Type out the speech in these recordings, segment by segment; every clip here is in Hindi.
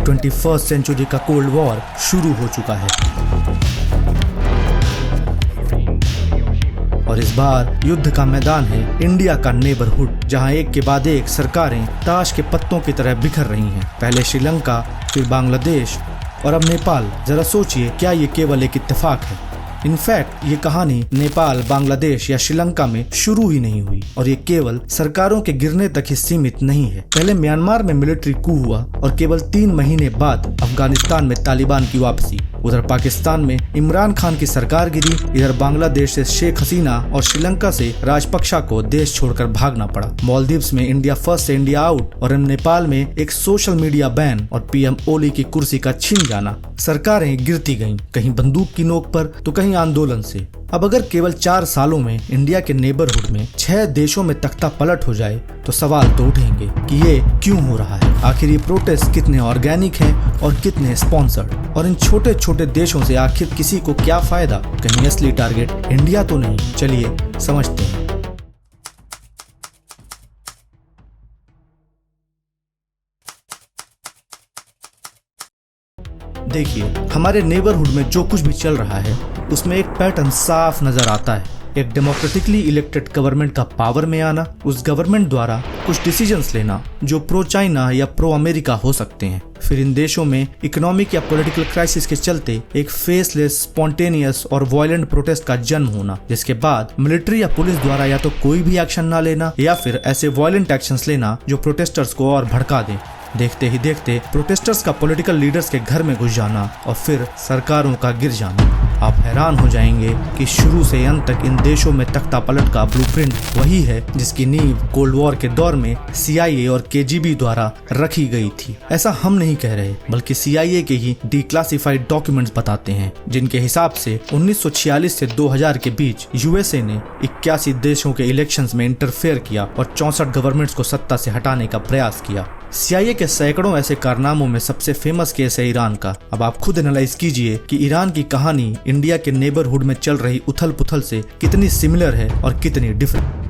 21st सेंचुरी का कोल्ड वॉर शुरू हो चुका है और इस बार युद्ध का मैदान है इंडिया का नेबरहुड, जहां एक के बाद एक सरकारें ताश के पत्तों की तरह बिखर रही हैं। पहले श्रीलंका, फिर बांग्लादेश और अब नेपाल। जरा सोचिए, क्या ये केवल एक इत्तेफाक है? इनफैक्ट ये कहानी नेपाल, बांग्लादेश या श्रीलंका में शुरू ही नहीं हुई और ये केवल सरकारों के गिरने तक ही सीमित नहीं है। पहले म्यांमार में मिलिट्री कू हुआ और केवल 3 महीने बाद अफगानिस्तान में तालिबान की वापसी। उधर पाकिस्तान में इमरान खान की सरकार गिरी, इधर बांग्लादेश से शेख हसीना और श्रीलंका से राजपक्षा को देश छोड़कर भागना पड़ा। मालदीव्स में इंडिया फर्स्ट से इंडिया आउट और नेपाल में एक सोशल मीडिया बैन और पीएम ओली की कुर्सी का छीन जाना। सरकारें गिरती गईं, कहीं बंदूक की नोक पर तो कहीं आंदोलन से। अब अगर केवल 4 सालों में इंडिया के नेबरहुड में 6 देशों में तख्ता पलट हो जाए तो सवाल तो उठेंगे कि ये क्यों हो रहा है। आखिर ये प्रोटेस्ट कितने ऑर्गेनिक हैं और कितने स्पॉन्सर्ड, और इन छोटे छोटे देशों से आखिर किसी को क्या फायदा? कहीं असली टारगेट इंडिया तो नहीं? चलिए समझते हैं। देखिए, हमारे नेबरहुड में जो कुछ भी चल रहा है उसमें एक पैटर्न साफ नजर आता है। एक डेमोक्रेटिकली इलेक्टेड गवर्नमेंट का पावर में आना, उस गवर्नमेंट द्वारा कुछ डिसीजंस लेना जो प्रो चाइना या प्रो अमेरिका हो सकते हैं। फिर इन देशों में इकोनॉमिक या पॉलिटिकल क्राइसिस के चलते एक फेसलेस, स्पॉन्टेनियस और वायलेंट प्रोटेस्ट का जन्म होना, जिसके बाद मिलिट्री या पुलिस द्वारा या तो कोई भी एक्शन ना लेना या फिर ऐसे वायलेंट एक्शंस लेना जो प्रोटेस्टर्स को और भड़का दें। देखते ही देखते प्रोटेस्टर्स का पॉलिटिकल लीडर्स के घर में घुस जाना और फिर सरकारों का गिर जाना। आप हैरान हो जाएंगे कि शुरू से अंत तक इन देशों में तख्ता पलट का ब्लूप्रिंट वही है जिसकी नींव कोल्ड वॉर के दौर में CIA और KGB द्वारा रखी गई थी। ऐसा हम नहीं कह रहे, बल्कि CIA के ही डिक्लासिफाइड डॉक्यूमेंट्स बताते हैं, जिनके हिसाब से 1946 से 2000 के बीच USA ने 81 देशों के इलेक्शंस में इंटरफेयर किया और 64 गवर्नमेंट्स को सत्ता से हटाने का प्रयास किया। CIA के सैकड़ों ऐसे कारनामों में सबसे फेमस केस है ईरान का। अब आप खुद एनालाइज कीजिए कि ईरान की कहानी इंडिया के नेबरहुड में चल रही उथल पुथल से कितनी सिमिलर है और कितनी डिफरेंट।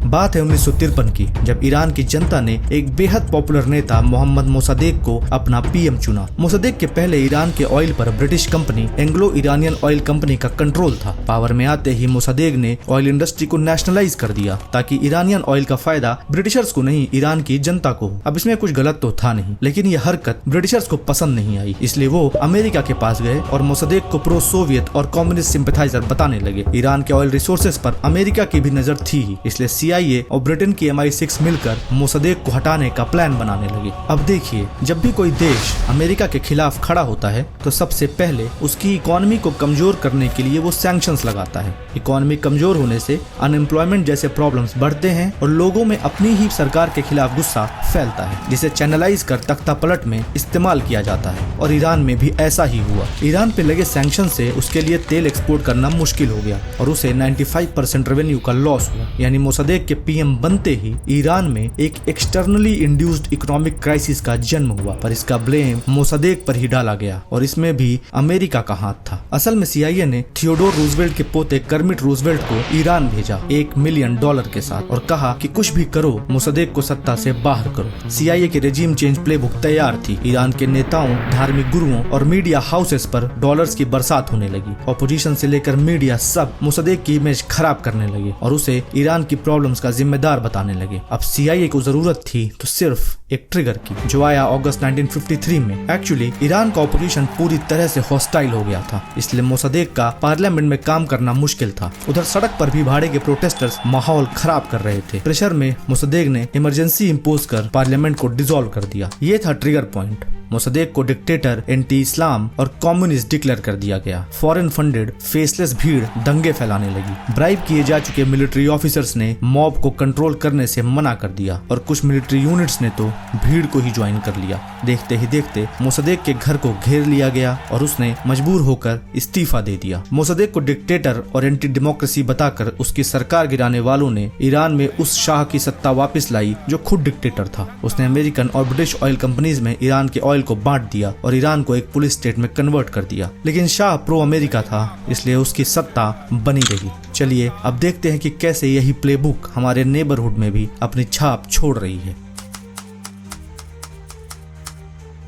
बात है 1953 की, जब ईरान की जनता ने एक बेहद पॉपुलर नेता मोहम्मद मोसादेक को अपना PM चुना। मोसादेक के पहले ईरान के ऑयल पर British company Anglo Iranian oil company का कंट्रोल था। पावर में आते ही मोसादेक ने ऑयल इंडस्ट्री को नेशनलाइज कर दिया ताकि ईरानियन ऑयल का फायदा ब्रिटिशर्स को नहीं, ईरान की जनता को। अब इसमें कुछ गलत तो था नहीं, लेकिन यह हरकत ब्रिटिशर्स को पसंद नहीं आई, इसलिए वो अमेरिका के पास गए और मोसादेक को प्रो सोवियत और कम्युनिस्ट सिंपैथाइजर बताने लगे। ईरान के ऑयल रिसोर्सेज पर अमेरिका की भी नजर थी ही, इसलिए CIA और ब्रिटेन की MI6 मिलकर मोसादेक को हटाने का प्लान बनाने लगे। अब देखिए, जब भी कोई देश अमेरिका के खिलाफ खड़ा होता है तो सबसे पहले उसकी इकोनॉमी को कमजोर करने के लिए वो सैंक्शंस लगाता है। इकोनॉमी कमजोर होने से अनएम्प्लॉयमेंट जैसे प्रॉब्लम्स बढ़ते हैं और लोगों में अपनी ही सरकार के खिलाफ गुस्सा फैलता है, जिसे चैनलाइज कर तख्ता पलट में इस्तेमाल किया जाता है। और ईरान में भी ऐसा ही हुआ। ईरान पे लगे सैंक्शन से उसके लिए तेल एक्सपोर्ट करना मुश्किल हो गया और उसे 95% रेवेन्यू का लॉस हुआ। यानी मोसादेक के PM बनते ही ईरान में एक एक्सटर्नली इंड्यूस्ड इकोनॉमिक क्राइसिस का जन्म हुआ, पर इसका ब्लेम मोसादेक पर ही डाला गया और इसमें भी अमेरिका का हाथ था। असल में CIA ने थियोडोर रूजवेल्ट के पोते कर्मिट रूजवेल्ट को ईरान भेजा $1 मिलियन के साथ और कहा कि कुछ भी करो, मोसादेक को सत्ता से बाहर करो। CIA की रेजिम चेंज प्लेबुक तैयार थी। ईरान के नेताओं, धार्मिक गुरुओं और मीडिया हाउसेस पर डॉलर्स की बरसात होने लगी। ऑपोजिशन से लेकर मीडिया सब मोसादेक की इमेज खराब करने लगे और उसे ईरान की प्रॉब्लम्स का जिम्मेदार बताने लगे। अब CIA को जरूरत थी तो सिर्फ एक ट्रिगर की, जो आया अगस्त 1953 में। एक्चुअली ईरान का ऑपोजिशन पूरी तरह से हॉस्टाइल हो गया था, इसलिए मोसादेक का पार्लियामेंट में काम करना मुश्किल था। उधर सड़क पर भी भाड़े के प्रोटेस्टर्स माहौल खराब कर रहे थे। प्रेशर में मोसादेक ने इमरजेंसी इंपोज कर पार्लियामेंट को डिसॉल्व कर दिया। ये था ट्रिगर पॉइंट। मोसादेक को डिक्टेटर, एंटी इस्लाम और कम्युनिस्ट डिक्लेयर कर दिया गया। फॉरेन फंडेड फेसलेस भीड़ दंगे फैलाने लगी। ब्राइब किए जा चुके मिलिट्री ऑफिसर्स ने मॉब को कंट्रोल करने से मना कर दिया और कुछ मिलिट्री यूनिट्स ने तो भीड़ को ही ज्वाइन कर लिया। देखते ही देखते मोसादेक के घर को घेर लिया गया और उसने मजबूर होकर इस्तीफा दे दिया। मोसादेक को डिक्टेटर और एंटी डेमोक्रेसी बताकर उसकी सरकार गिराने वालों ने ईरान में उस शाह की सत्ता वापस लाई जो खुद डिक्टेटर था। उसने अमेरिकन और ब्रिटिश ऑयल कंपनीज में ईरान के ऑयल को बांट दिया और ईरान को एक पुलिस स्टेट में कन्वर्ट कर दिया। लेकिन शाह प्रो अमेरिका था, इसलिए उसकी सत्ता बनी रही। चलिए अब देखते हैं कि कैसे यही प्लेबुक हमारे नेबरहुड में भी अपनी छाप छोड़ रही है।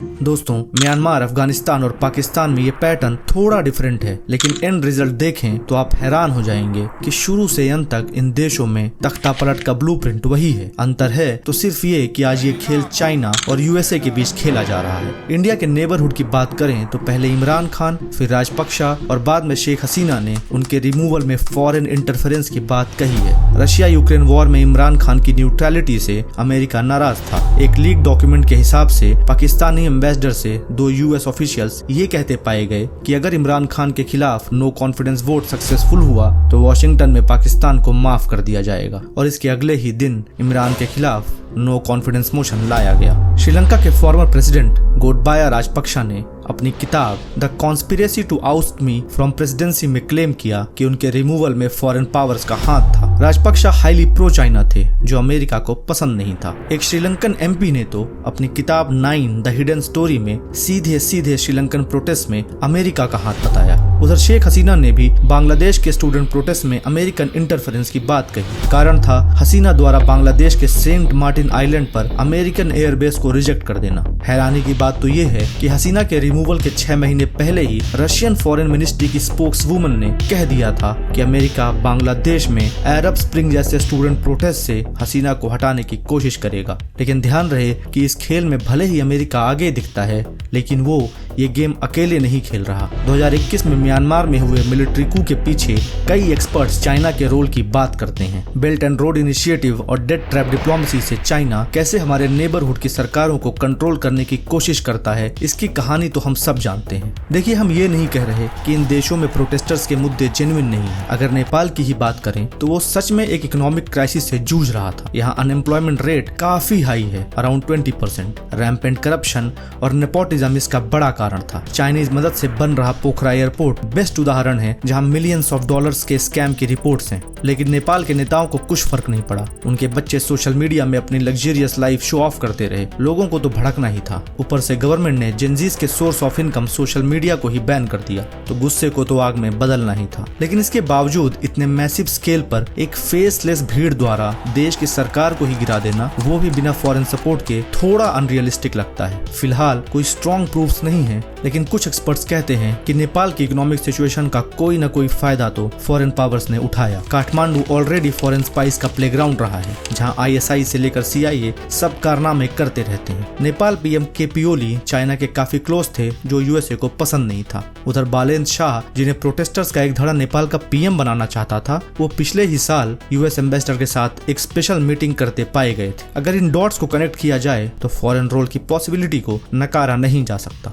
दोस्तों, म्यांमार, अफगानिस्तान और पाकिस्तान में ये पैटर्न थोड़ा डिफरेंट है, लेकिन एंड रिजल्ट देखें तो आप हैरान हो जाएंगे कि शुरू से अंत तक इन देशों में तख्ता पलट का ब्लूप्रिंट वही है। अंतर है तो सिर्फ ये कि आज ये खेल चाइना और यूएसए के बीच खेला जा रहा है। इंडिया के नेबरहुड की बात करें तो पहले इमरान खान, फिर राजपक्षा और बाद में शेख हसीना ने उनके रिमूवल में फॉरेन इंटरफेरेंस की बात कही है। रशिया यूक्रेन वॉर में इमरान खान की न्यूट्रलिटी से अमेरिका नाराज था। एक लीक डॉक्यूमेंट के हिसाब से पाकिस्तानी एम्बेसडर से 2 यूएस ऑफिशियल्स ये कहते पाए गए कि अगर इमरान खान के खिलाफ नो कॉन्फिडेंस वोट सक्सेसफुल हुआ तो वॉशिंगटन में पाकिस्तान को माफ कर दिया जाएगा, और इसके अगले ही दिन इमरान के खिलाफ नो कॉन्फिडेंस मोशन लाया गया। श्रीलंका के फॉर्मर प्रेसिडेंट गोटबाया राजपक्षा ने अपनी किताब the conspiracy to oust me from presidency में क्लेम किया कि उनके रिमूवल में फॉरेन पावर्स का हाथ था। राजपक्षा हाईली प्रो चाइना थे, जो अमेरिका को पसंद नहीं था। एक श्रीलंकन एमपी ने तो अपनी किताब 9 द हिडन स्टोरी में सीधे सीधे श्रीलंकन प्रोटेस्ट में अमेरिका का हाथ बताया। उधर शेख हसीना ने भी बांग्लादेश के स्टूडेंट प्रोटेस्ट में अमेरिकन इंटरफेरेंस की बात कही। कारण था हसीना द्वारा बांग्लादेश के सेंट मार्टिन आइलैंड पर अमेरिकन एयरबेस को रिजेक्ट कर देना। हैरानी की बात तो ये है कि हसीना के रिमूवल के 6 महीने पहले ही रशियन फॉरेन मिनिस्ट्री की स्पोक्स वुमन ने कह दिया था कि अमेरिका बांग्लादेश में अरब स्प्रिंग जैसे स्टूडेंट प्रोटेस्ट से हसीना को हटाने की कोशिश करेगा। लेकिन ध्यान रहे कि इस खेल में भले ही अमेरिका आगे दिखता है, लेकिन वो ये गेम अकेले नहीं खेल रहा। 2021 में म्यांमार में हुए मिलिट्री कू के पीछे कई एक्सपर्ट्स चाइना के रोल की बात करते हैं। बेल्ट एंड रोड इनिशिएटिव और डेथ ट्रैप डिप्लोमेसी से चाइना कैसे हमारे नेबरहुड की सरकारों को कंट्रोल करने की कोशिश करता है, इसकी कहानी तो हम सब जानते हैं। देखिए, हम ये नहीं कह रहे कि इन देशों में प्रोटेस्टर्स के मुद्दे जेन्युइन नहीं है। अगर नेपाल की ही बात करें तो वो सच में एक इकोनॉमिक क्राइसिस से जूझ रहा था। यहाँ अनएम्प्लॉयमेंट रेट काफी हाई है, अराउंड 20%। रैम्पेंट करप्शन और नेपोटिज्म इसका बड़ा कारण था। चाइनीज मदद से बन रहा पोखरा एयरपोर्ट बेस्ट उदाहरण है, जहाँ मिलियंस ऑफ डॉलर्स के स्कैम की रिपोर्ट्स हैं। लेकिन नेपाल के नेताओं को कुछ फर्क नहीं पड़ा। उनके बच्चे सोशल मीडिया में अपनी लग्जरियस लाइफ शो ऑफ करते रहे। लोगों को तो भड़कना ही था। ऊपर से गवर्नमेंट ने जेनजीज के source of income social media को ही बैन कर दिया, तो गुस्से को तो आग में बदलना ही था। लेकिन इसके बावजूद इतने मैसिव स्केल पर एक फेसलेस भीड़ द्वारा देश की सरकार को ही गिरा देना, वो भी बिना फॉरेन सपोर्ट के, थोड़ा अनरियलिस्टिक लगता है। फिलहाल कोई स्ट्रॉन्ग प्रूफ्स नहीं है, लेकिन कुछ एक्सपर्ट्स कहते हैं कि नेपाल की इकोनॉमिक सिचुएशन का कोई न कोई फायदा तो फॉरेन पावर्स ने उठाया। काठमांडू ऑलरेडी फॉरेन स्पाइस का प्लेग्राउंड रहा है, जहां आईएसआई से लेकर सीआईए सब कारनामे करते रहते हैं। नेपाल पीएम केपी ओली चाइना के काफी क्लोज थे, जो यूएसए को पसंद नहीं था। उधर बालेंद्र शाह, जिन्हें प्रोटेस्टर्स का एक धड़ा नेपाल का पीएम बनाना चाहता था, वो पिछले ही साल यूएस एम्बेसडर के साथ एक स्पेशल मीटिंग करते पाए गए थे। अगर इन डॉट्स को कनेक्ट किया जाए तो फॉरेन रोल की पॉसिबिलिटी को नकारा नहीं जा सकता।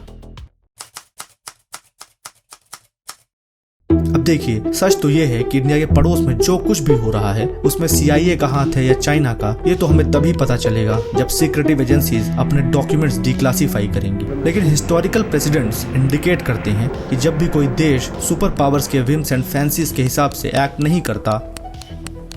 अब देखिए, सच तो ये है कि इंडिया के पड़ोस में जो कुछ भी हो रहा है उसमें सीआईए का हाथ है या चाइना का, ये तो हमें तभी पता चलेगा जब सीक्रेटिव एजेंसीज अपने डॉक्यूमेंट्स डिक्लासिफाई करेंगी। लेकिन हिस्टोरिकल प्रेसिडेंट्स इंडिकेट करते हैं कि जब भी कोई देश सुपर पावर्स के विम्स एंड फैंसीज के हिसाब से एक्ट नहीं करता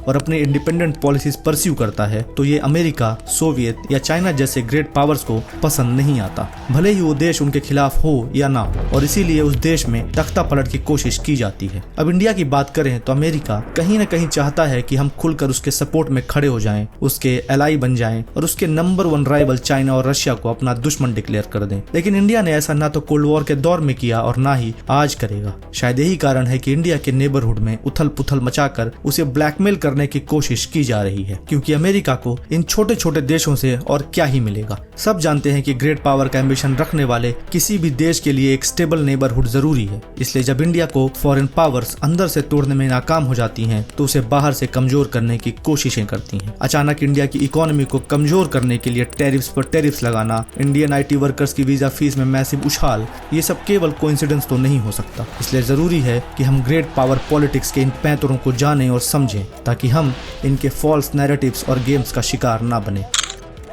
और अपने इंडिपेंडेंट पॉलिसीज परस्यू करता है, तो ये अमेरिका, सोवियत या चाइना जैसे ग्रेट पावर्स को पसंद नहीं आता, भले ही वो देश उनके खिलाफ हो या ना हो, और इसीलिए उस देश में तख्ता पलट की कोशिश की जाती है। अब इंडिया की बात करें तो अमेरिका कहीं न कहीं चाहता है कि हम खुलकर उसके सपोर्ट में खड़े हो जाएं, उसके एलाई बन जाएं और उसके नंबर 1 राइवल चाइना और रशिया को अपना दुश्मन डिक्लेयर कर दें। लेकिन इंडिया ने ऐसा ना तो कोल्ड वॉर के दौर में किया और ना ही आज करेगा। शायद यही कारण है कि इंडिया के नेबरहुड में उथल पुथल मचाकर उसे ब्लैकमेल करने की कोशिश की जा रही है, क्योंकि अमेरिका को इन छोटे छोटे देशों से और क्या ही मिलेगा। सब जानते हैं कि ग्रेट पावर का एम्बिशन रखने वाले किसी भी देश के लिए एक स्टेबल नेबरहुड जरूरी है। इसलिए जब इंडिया को फॉरेन पावर्स अंदर से तोड़ने में नाकाम हो जाती हैं, तो उसे बाहर से कमजोर करने की कोशिशें करती हैं। अचानक इंडिया की इकोनॉमी को कमजोर करने के लिए टैरिफ्स पर टैरिफ्स लगाना, इंडियन आईटी वर्कर्स की वीजा फीस में मैसिव उछाल, ये सब केवल कोइंसिडेंस तो नहीं हो सकता। इसलिए जरूरी है कि हम ग्रेट पावर पॉलिटिक्स के इन पैंतरों को जानें और समझें, ताकि हम इनके फॉल्स नैरेटिव्स और गेम्स का शिकार ना बने।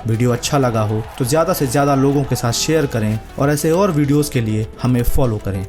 वीडियो अच्छा लगा हो तो ज़्यादा से ज़्यादा लोगों के साथ शेयर करें और ऐसे और वीडियोस के लिए हमें फॉलो करें।